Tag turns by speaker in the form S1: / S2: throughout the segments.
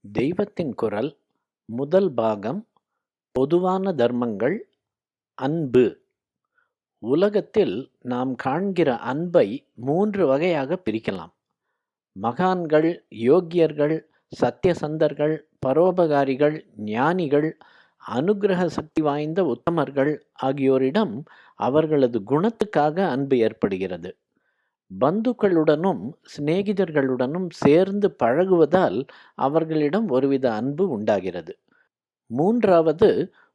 S1: தெய்வத்தின் குரல் முதல் பாகம் பொதுவான தர்மங்கள் அன்பு. உலகத்தில் நாம் காண்கிற அன்பை 3 வகையாக பிரிக்கலாம். மகான்கள், யோக்கியர்கள், சத்தியசந்தர்கள், பரோபகாரிகள், ஞானிகள், அனுக்கிரக சக்தி வாய்ந்த உத்தமர்கள் ஆகியோரிடம் அவர்களது குணத்துக்காக அன்பு ஏற்படுகிறது. பந்துக்களுடனும் சிநேகிதர்களுடனும் சேர்ந்து பழகுவதால் அவர்களிடம் ஒருவித அன்பு உண்டாகிறது. 3வது,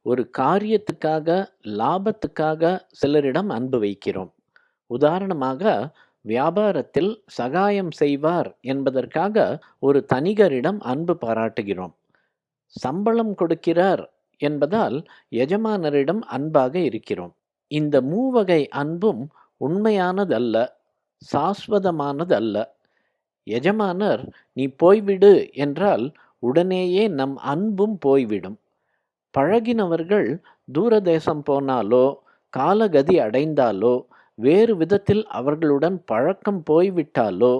S1: ஒரு காரியத்துக்காக, லாபத்துக்காக சிலரிடம் அன்பு வைக்கிறோம். உதாரணமாக, வியாபாரத்தில் சகாயம் செய்வார் என்பதற்காக ஒரு தனிகரிடம் அன்பு பாராட்டுகிறோம். சம்பளம் கொடுக்கிறார் என்பதால் எஜமானரிடம் அன்பாக இருக்கிறோம். இந்த மூவகை அன்பும் உண்மையானதல்ல, சாஸ்வதமானதல்ல. எஜமானர் "நீ போய்விடு" என்றால் உடனேயே நம் அன்பும் போய்விடும். பழகினவர்கள் தூரதேசம் போனாலோ, காலகதி அடைந்தாலோ, வேறு விதத்தில் அவர்களுடன் பழக்கம் போய்விட்டாலோ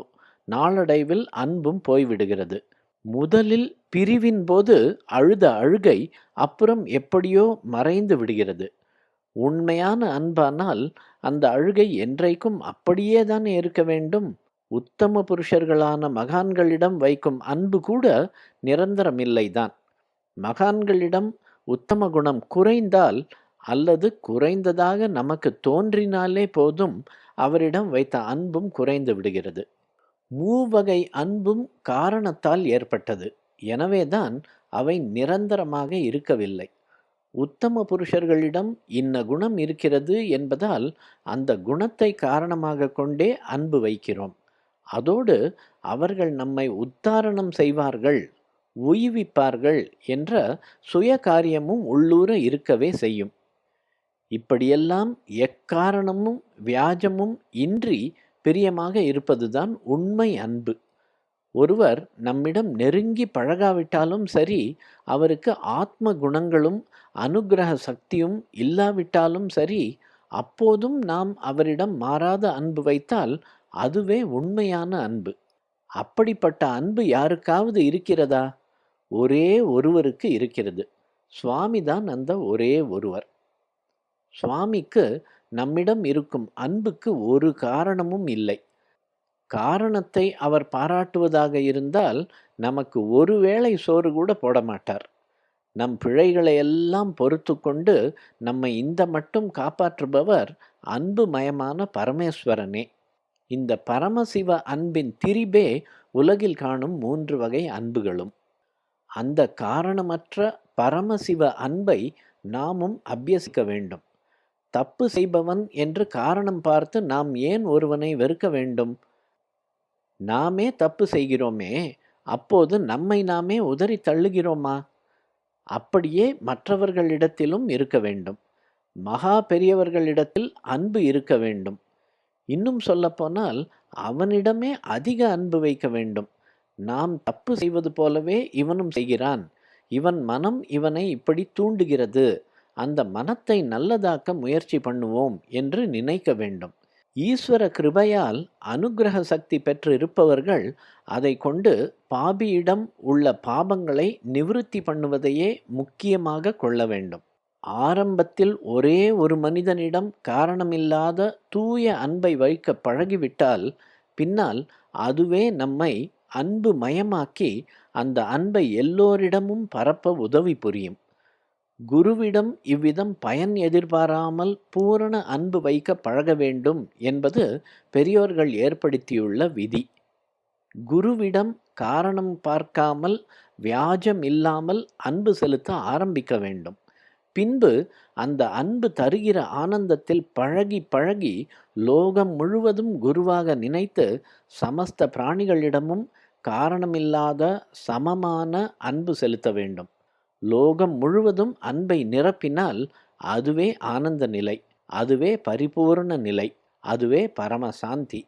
S1: நாளடைவில் அன்பும் போய்விடுகிறது. முதலில் பிரிவின் போது அழுத அழுகை அப்புறம் எப்படியோ மறைந்து விடுகிறது. உண்மையான அன்பானால் அந்த அழுகை என்றைக்கும் அப்படியே தான் இருக்க வேண்டும். உத்தம புருஷர்களான மகான்களிடம் வைக்கும் அன்பு கூட நிரந்தரமில்லைதான். மகான்களிடம் உத்தம குணம் குறைந்தால் அல்லது குறைந்ததாக நமக்கு தோன்றினாலே போதும், அவரிடம் வைத்த அன்பும் குறைந்து விடுகிறது. மூவகை அன்பும் காரணத்தால் ஏற்பட்டது. எனவேதான் அவை நிரந்தரமாக இருக்கவில்லை. உத்தம புருஷர்களிடம் இன்ன குணம் இருக்கிறது என்பதால் அந்த குணத்தை காரணமாக கொண்டே அன்பு வைக்கிறோம். அதோடு அவர்கள் நம்மை உத்தாரணம் செய்வார்கள், உய்விப்பார்கள் என்ற சுய காரியமும் உள்ளூர இருக்கவே செய்யும். இப்படியெல்லாம் எக்காரணமும் வியாஜமும் இன்றி பிரியமாக இருப்பதுதான் உண்மை அன்பு. ஒருவர் நம்மிடம் நெருங்கி பழகாவிட்டாலும் சரி, அவருக்கு ஆத்ம குணங்களும் அனுக்கிரக சக்தியும் இல்லாவிட்டாலும் சரி, அப்போதும் நாம் அவரிடம் மாறாத அன்பு வைத்தால் அதுவே உண்மையான அன்பு. அப்படிப்பட்ட அன்பு யாருக்காவது இருக்கிறதா? ஒரே ஒருவருக்கு இருக்கிறது. சுவாமிதான் அந்த ஒரே ஒருவர். சுவாமிக்கு நம்மிடம் இருக்கும் அன்புக்கு ஒரு காரணமும் இல்லை. காரணத்தை அவர் பாராட்டுவதாக இருந்தால் நமக்கு ஒருவேளை சோறு கூட போட மாட்டார். நம் பிழைகளை எல்லாம் பொறுத்து கொண்டு நம்மை இந்த மட்டும் காப்பாற்றுபவர் அன்பு மயமான பரமேஸ்வரனே. இந்த பரமசிவ அன்பின் திரிபே உலகில் காணும் 3 வகை அன்புகளும். அந்த காரணமற்ற பரமசிவ அன்பை நாமும் அபியசிக்க வேண்டும். தப்பு செய்பவன் என்று காரணம் பார்த்து நாம் ஏன் ஒருவனை வெறுக்க வேண்டும்? நாமே தப்பு செய்கிறோமே, அப்போது நம்மை நாமே உதறி தள்ளுகிறோமா? அப்படியே மற்றவர்களிடத்திலும் இருக்க வேண்டும். மகா பெரியவர்களிடத்தில் அன்பு இருக்க வேண்டும். இன்னும் சொல்லப்போனால் அவனிடமே அதிக அன்பு வைக்க வேண்டும். நாம் தப்பு செய்வது போலவே இவனும் செய்கிறான், இவன் மனம் இவனை இப்படி தூண்டுகிறது, அந்த மனத்தை நல்லதாக்க முயற்சி பண்ணுவோம் என்று நினைக்க வேண்டும். ஈஸ்வர கிருபையால் அனுக்கிரக சக்தி பெற்று இருப்பவர்கள் அதை கொண்டு பாபியிடம் உள்ள பாபங்களை நிவிருத்தி பண்ணுவதையே முக்கியமாக கொள்ள வேண்டும். ஆரம்பத்தில் ஒரே ஒரு மனிதனிடம் காரணமில்லாத தூய அன்பை வைக்க பழகிவிட்டால் பின்னால் அதுவே நம்மை அன்பு மயமாக்கி அந்த அன்பை எல்லோரிடமும் பரப்ப உதவி புரியும். குருவிடம் இவ்விதம் பயன் எதிர்பாராமல் பூரண அன்பு வைக்க பழக வேண்டும் என்பது பெரியோர்கள் ஏற்படுத்தியுள்ள விதி. குருவிடம் காரணம் பார்க்காமல், வியாஜம் இல்லாமல் அன்பு செலுத்த ஆரம்பிக்க வேண்டும். பின்பு அந்த அன்பு தருகிற ஆனந்தத்தில் பழகி பழகி லோகம் முழுவதும் குருவாக நினைத்து சமஸ்த பிராணிகளிடமும் காரணமில்லாத சமமான அன்பு செலுத்த வேண்டும். லோகம் முழுவதும் அன்பை நிரப்பினால் அதுவே ஆனந்த நிலை, அதுவே பரிபூர்ண நிலை, அதுவே பரமசாந்தி.